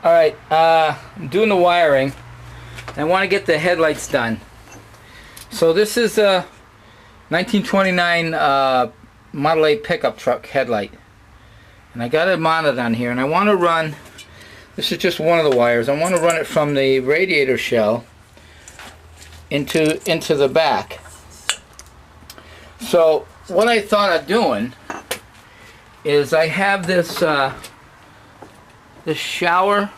Alright, I'm doing the wiring. I want to get the headlights done. So this is a 1929 Model A pickup truck headlight. And I got it mounted on here, and I want to run, this is just one of the wires, I want to run it from the radiator shell into the back. So what I thought of doing is I have this this shower,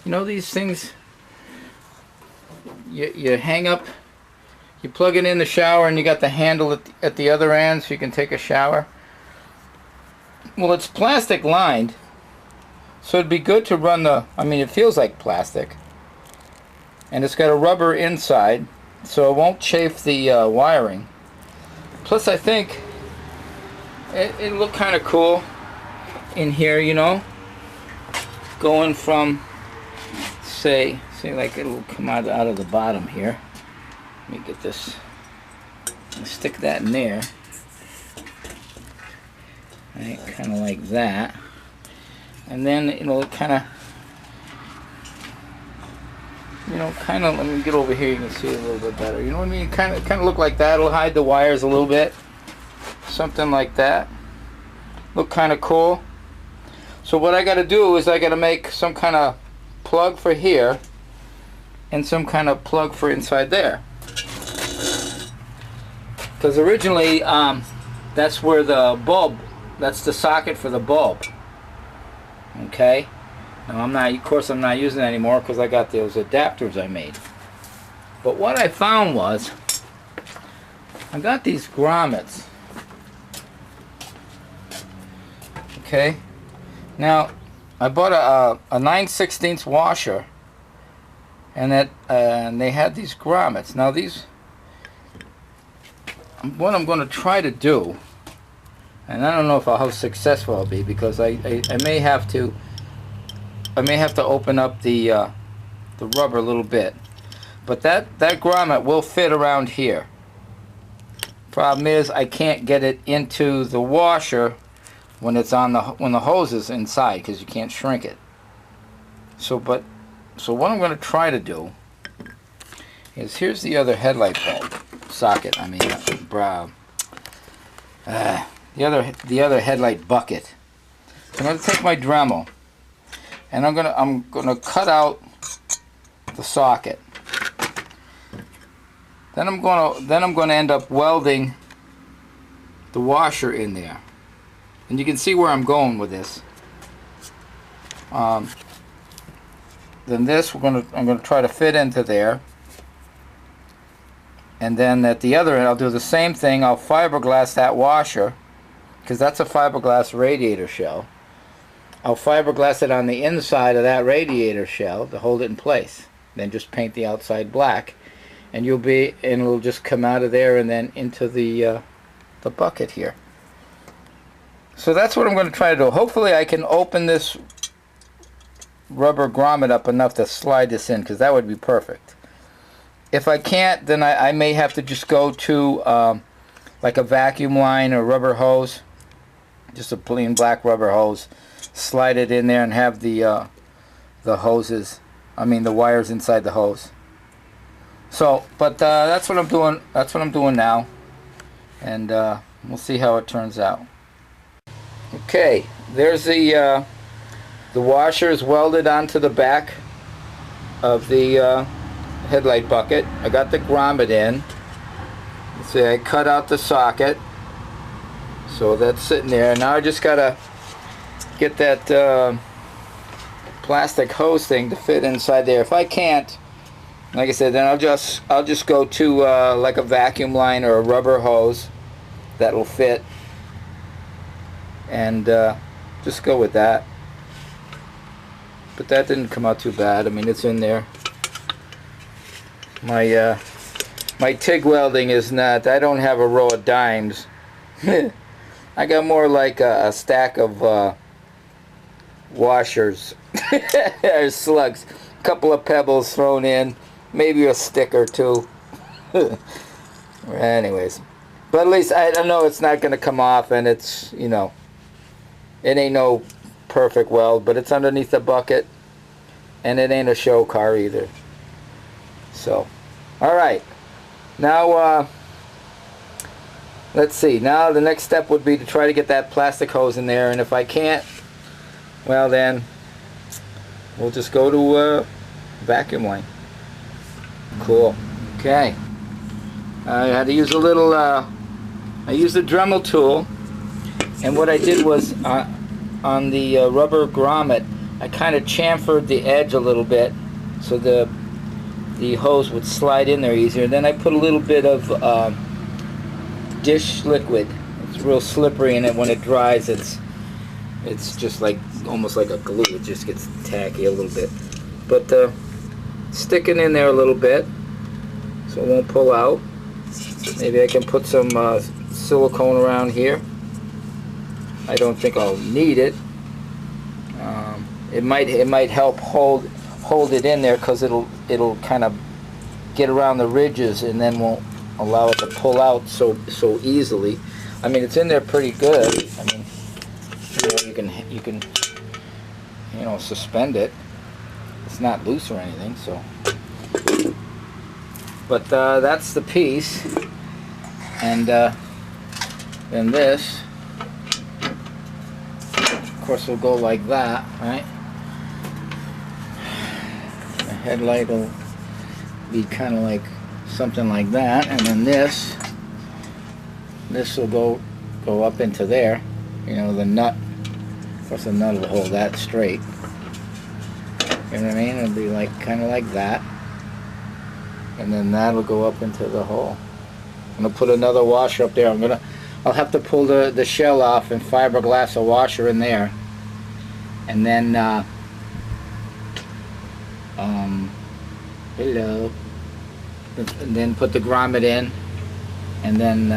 you know, these things you hang up, you plug it in the shower, and you got the handle at the other end so you can take a shower. Well, it's plastic lined, so it'd be good to run the, I mean, it feels like plastic, and it's got a rubber inside so it won't chafe the wiring. Plus I think it'll look kind of cool in here, you know, going from, say like it'll come out of the bottom here. Let me get this, stick that in there, right, kind of like that, and then it'll kind of, you know, kind of, let me get over here, you can see it a little bit better, you know what I mean, kind of look like that. It'll hide the wires a little bit, something like that, look kind of cool. So what I got to do is I got to make some kind of plug for here and some kind of plug for inside there, because originally that's where the bulb, that's the socket for the bulb. Okay, now I'm not, of course I'm not using it anymore because I got those adapters I made. But what I found was I got these grommets. Okay, now I bought a 9/16 washer, and that and they had these grommets. Now these, what I'm going to try to do, and I don't know how successful I'll be, because I may have to open up the rubber a little bit, but that grommet will fit around here. Problem is I can't get it into the washer when it's on when the hose is inside, because you can't shrink it. So what I'm going to try to do is, here's the other headlight bulb socket. I mean, the other headlight bucket. I'm going to take my Dremel, and I'm gonna cut out the socket. Then I'm gonna end up welding the washer in there, and you can see where I'm going with this. Then this I'm gonna try to fit into there, and then at the other end I'll do the same thing. I'll fiberglass that washer, because that's a fiberglass radiator shell. I'll fiberglass it on the inside of that radiator shell to hold it in place. Then just paint the outside black, and it'll just come out of there and then into the bucket here. So that's what I'm going to try to do. Hopefully I can open this rubber grommet up enough to slide this in, because that would be perfect. If I can't, then I may have to just go to like a vacuum line or rubber hose, just a plain black rubber hose, slide it in there and have the hoses, I mean the wires inside the hose. So, but that's what I'm doing. That's what I'm doing now, and we'll see how it turns out. Okay, there's the washer is welded onto the back of the headlight bucket. I got the grommet in. See, I cut out the socket, so that's sitting there. Now I just gotta get that plastic hose thing to fit inside there. If I can't, like I said, then I'll just go to like a vacuum line or a rubber hose that'll fit, and just go with that. But that didn't come out too bad. I mean, it's in there. My TIG welding is not, I don't have a row of dimes. I got more like a stack of washers or slugs, a couple of pebbles thrown in, maybe a stick or two. Anyways, but at least I know it's not going to come off, and it's, you know, it ain't no perfect weld, but it's underneath the bucket. and it ain't a show car either. So, all right. Now, let's see. Now the next step would be to try to get that plastic hose in there, and if I can't, well then, we'll just go to vacuum line. Cool. Okay. I had to use a little, I used a Dremel tool, and what I did was, on the rubber grommet, I kind of chamfered the edge a little bit so the hose would slide in there easier. Then I put a little bit of dish liquid. It's real slippery, and when it dries, it's just like almost like a glue. It just gets tacky a little bit. But stick it in there a little bit so it won't pull out. Maybe I can put some silicone around here. I don't think I'll need it. It might help hold it in there, because it'll kind of get around the ridges and then won't allow it to pull out so easily. I mean, it's in there pretty good. I mean, you can suspend it. It's not loose or anything, so. But that's the piece, and then this, of course, will go like that, right? The headlight will be kind of like something like that, and then this will go up into there. The nut. Of course, the nut will hold that straight. You know what I mean? It'll be like kind of like that, and then that'll go up into the hole. I'm gonna put another washer up there. I'll have to pull the shell off and fiberglass a washer in there, and then hello. And then put the grommet in, and then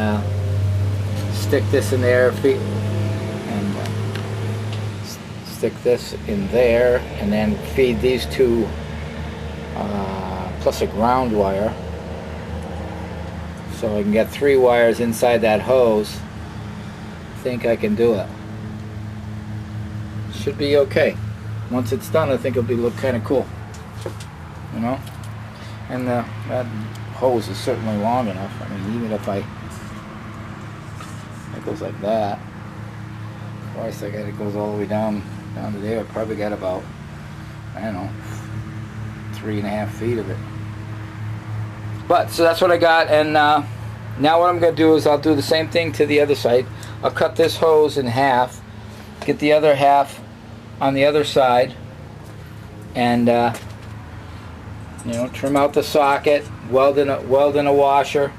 stick this in there, and stick this in there, and then feed these two plus a ground wire, so I can get 3 wires inside that hose. I think I can do it. Should be okay. Once it's done, I think it'll look kind of cool, and that hose is certainly long enough. I mean, even if it goes like that, twice, it goes all the way down to there. I probably got about, I don't know, 3.5 feet of it. But so that's what I got, and now what I'm going to do is I'll do the same thing to the other side. I'll cut this hose in half, get the other half on the other side, and trim out the socket, weld in a washer.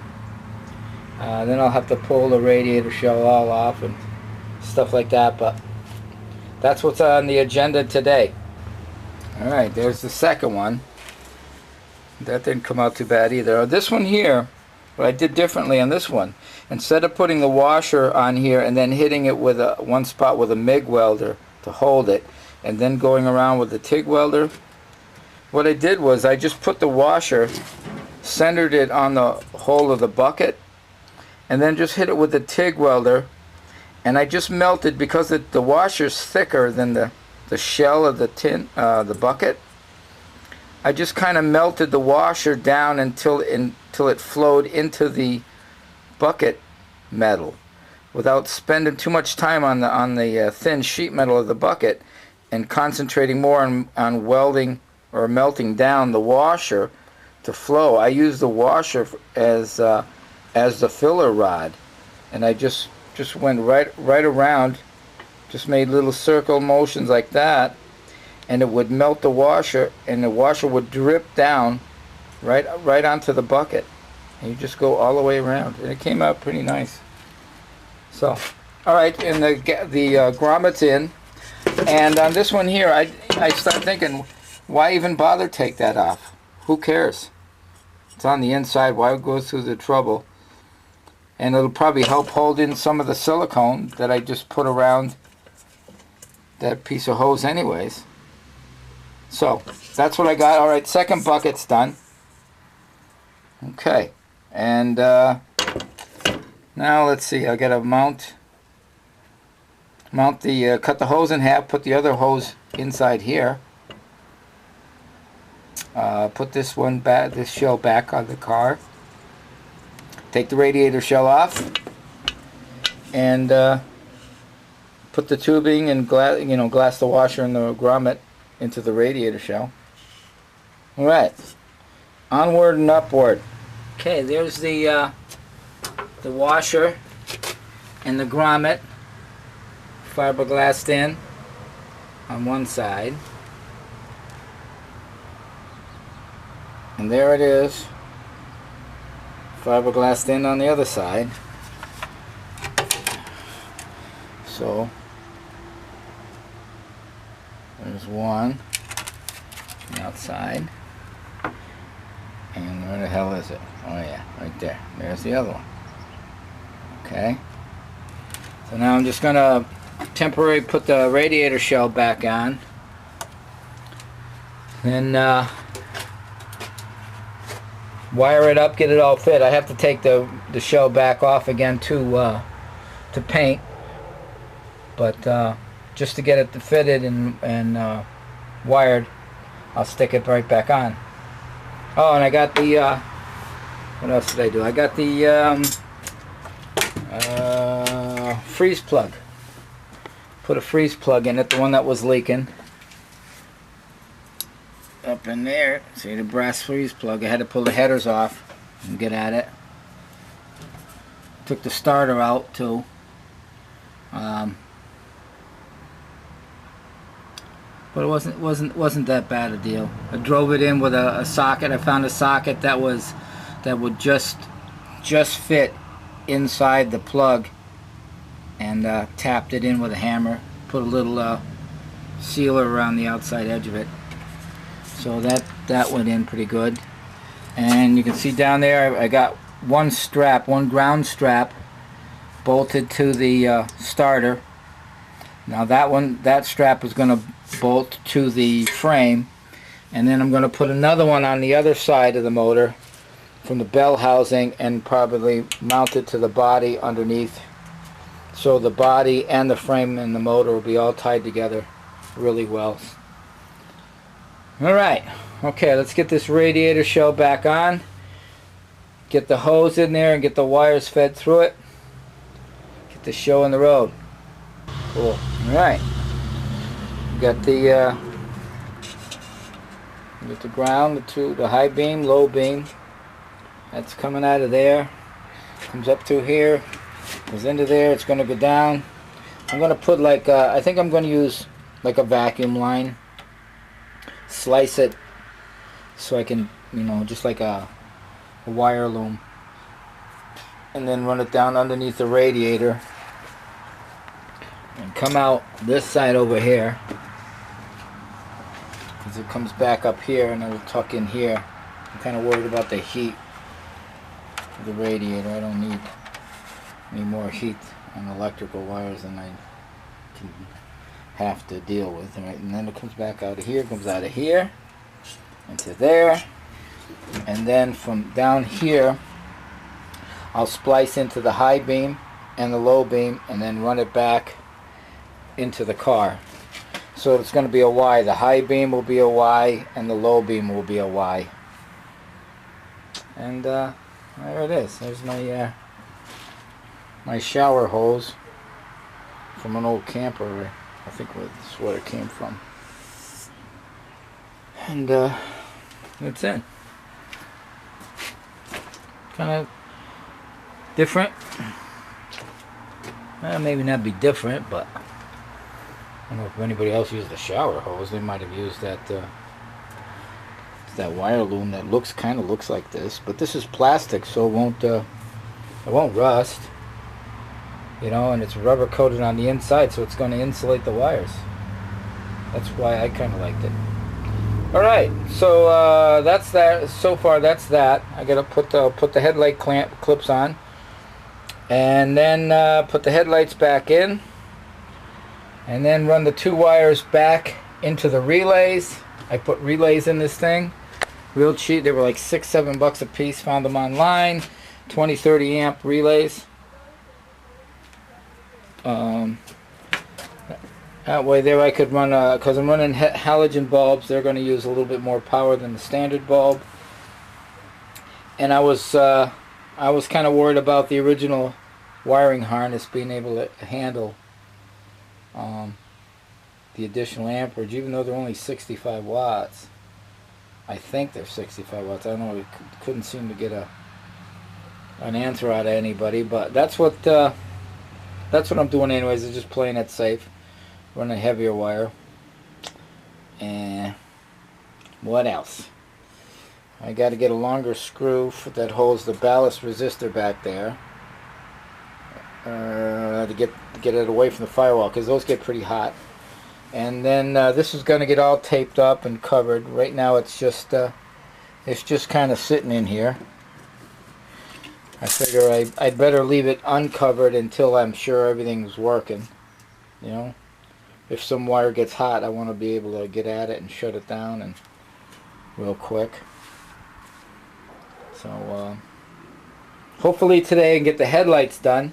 Then I'll have to pull the radiator shell all off and stuff like that. But that's what's on the agenda today. All right, there's the second one. That didn't come out too bad either. This one here, what I did differently on this one, instead of putting the washer on here and then hitting it with one spot with a MIG welder to hold it, and then going around with the TIG welder, what I did was I just put the washer, centered it on the hole of the bucket, and then just hit it with the TIG welder, and I just melted, because the washer's thicker than the shell of the bucket. I just kind of melted the washer down until it flowed into the bucket metal, without spending too much time on the thin sheet metal of the bucket, and concentrating more on welding or melting down the washer to flow. I use the washer as the filler rod, and I just went right around, just made little circle motions like that, and it would melt the washer, and the washer would drip down right onto the bucket, and you just go all the way around, and it came out pretty nice. So, all right, and the grommet's in, and on this one here, I started thinking, why even bother take that off? Who cares? It's on the inside. Why go through the trouble? And it'll probably help hold in some of the silicone that I just put around that piece of hose anyways. So that's what I got. All right, second bucket's done. Okay, and now let's see. I got to mount the cut the hose in half, put the other hose inside here, Put this one back, this shell back on the car. Take the radiator shell off, and put the tubing and glass the washer and the grommet into the radiator shell. All right, onward and upward. Okay, there's the washer and the grommet, fiberglassed in on one side, and there it is, fiberglassed in on the other side. So there's one on the outside, and where the hell is it? Oh yeah, right there. There's the other one. Okay, so now I'm just gonna temporarily put the radiator shell back on, then wire it up, get it all fit. I have to take the shell back off again to paint, but just to get it fitted and wired, I'll stick it right back on. Oh, and I got the what else did I do? I got the freeze plug. Put a freeze plug in it, the one that was leaking. Up in there, see the brass freeze plug. I had to pull the headers off and get at it. Took the starter out too. But it wasn't that bad a deal. I drove it in with a socket. I found a socket that would just fit inside the plug, and tapped it in with a hammer. Put a little sealer around the outside edge of it. So that went in pretty good. And you can see down there I got one ground strap bolted to the starter. Now that strap is going to bolt to the frame, and then I'm going to put another one on the other side of the motor from the bell housing and probably mount it to the body underneath, so the body and the frame and the motor will be all tied together really well. Alright, okay, let's get this radiator shell back on, get the hose in there and get the wires fed through it, get the show on the road. Cool. Alright, got the ground, the high beam, low beam, that's coming out of there, comes up through here, goes into there, it's going to go down. I'm going to put like I think I'm going to use like a vacuum line, slice it so I can, just like a wire loom, and then run it down underneath the radiator and come out this side over here, because it comes back up here and it'll tuck in here. I'm kind of worried about the heat of the radiator. I don't need any more heat on electrical wires than I can have to deal with. Right? And then it comes back out of here, comes out of here into there, and then from down here I'll splice into the high beam and the low beam and then run it back into the car. So it's going to be a Y. The high beam will be a Y and the low beam will be a Y. And there it is. There's my my shower hose from an old camper. I think that's where it came from. And that's it. Kind of different. Well, maybe not be different, but I don't know if anybody else used the shower hose. They might have used that that wire loom that kind of looks like this, but this is plastic, so it won't rust. And it's rubber coated on the inside, so it's going to insulate the wires. That's why I kind of liked it. Alright, so that's that. So far, that's that. I gotta put the headlight clips on, and then put the headlights back in, and then run the two wires back into the relays. I put relays in this thing, real cheap. They were like $6-7 a piece. Found them online. 20-30 amp relays. That way there I could run, because I'm running halogen bulbs, they're going to use a little bit more power than the standard bulb. And I was kind of worried about the original wiring harness being able to handle the additional amperage, even though they're only 65 watts. I think they're 65 watts. I don't know. We couldn't seem to get an answer out of anybody, but that's what I'm doing anyways. Is just playing it safe, running a heavier wire. And what else? I got to get a longer screw that holds the ballast resistor back there to get it away from the firewall, because those get pretty hot. And then this is going to get all taped up and covered. Right now it's just kind of sitting in here. I figure I'd better leave it uncovered until I'm sure everything's working. You know, if some wire gets hot, I want to be able to get at it and shut it down and real quick. So hopefully today I can get the headlights done.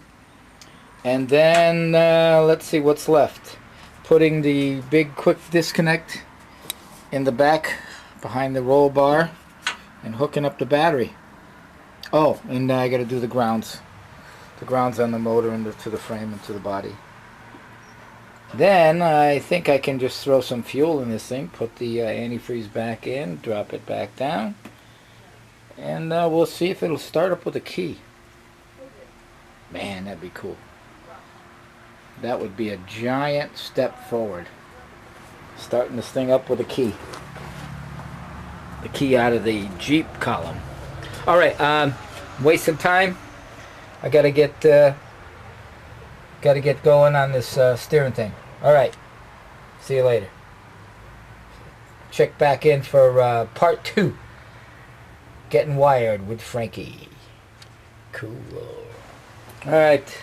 And then let's see what's left. Putting the big quick disconnect in the back behind the roll bar and hooking up the battery. Oh, and I got to do the grounds. The grounds on the motor and to the frame and to the body. Then I think I can just throw some fuel in this thing, put the antifreeze back in, drop it back down, and we'll see if it'll start up with a key. Man, that'd be cool. That would be a giant step forward. Starting this thing up with a key. The key out of the Jeep column. Alright, wasting time. I gotta get going on this steering thing. Alright, see you later. Check back in for part 2. Getting wired with Franky. Cool. Alright.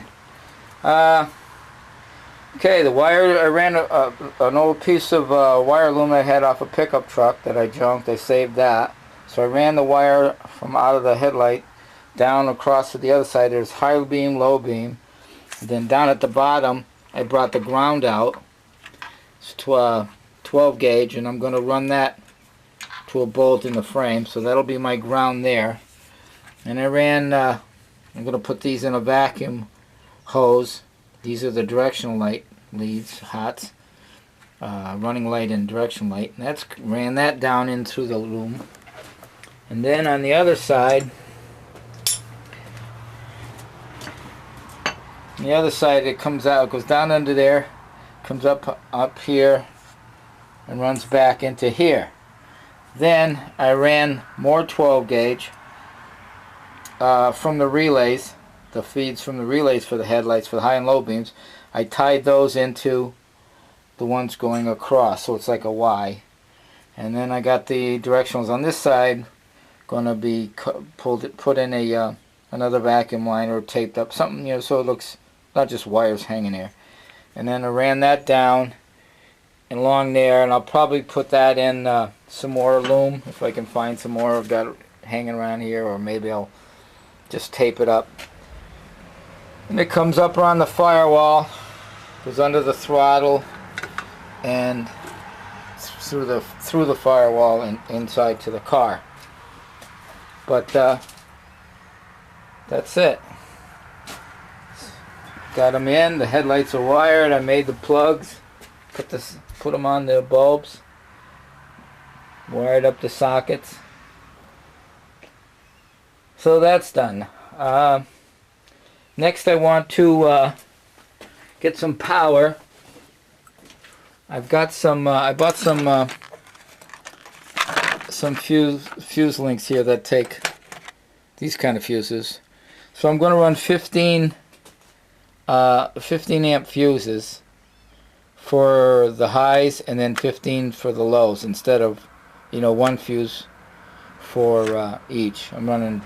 Okay, the wire, I ran an old piece of wire loom I had off a pickup truck that I junked. I saved that. So I ran the wire from out of the headlight down across to the other side. There's high beam, low beam. And then down at the bottom, I brought the ground out. It's 12 gauge, and I'm going to run that to a bolt in the frame. So that'll be my ground there. And I ran, I'm going to put these in a vacuum hose. These are the directional light leads, hots, running light and direction light. And ran that down into the loom. And then on the other side, it comes out, goes down under there, comes up here, and runs back into here. Then I ran more 12 gauge from the relays. The feeds from the relays for the headlights for the high and low beams. I tied those into the ones going across, so it's like a Y. And then I got the directionals on this side going to be put in a another vacuum liner, taped up, something, you know, so it looks not just wires hanging there. And then I ran that down and along there, and I'll probably put that in some more loom if I can find some more I've got hanging around here, or maybe I'll just tape it up. And it comes up around the firewall, goes under the throttle, and through the firewall and inside to the car. But that's it. Got them in. The headlights are wired. I made the plugs. Put them on the bulbs. Wired up the sockets. So that's done. Next I want to get some power. I've got some, I bought some fuse links here that take these kind of fuses. So I'm going to run 15 amp fuses for the highs and then 15 for the lows, instead of, you know, one fuse for each. I'm running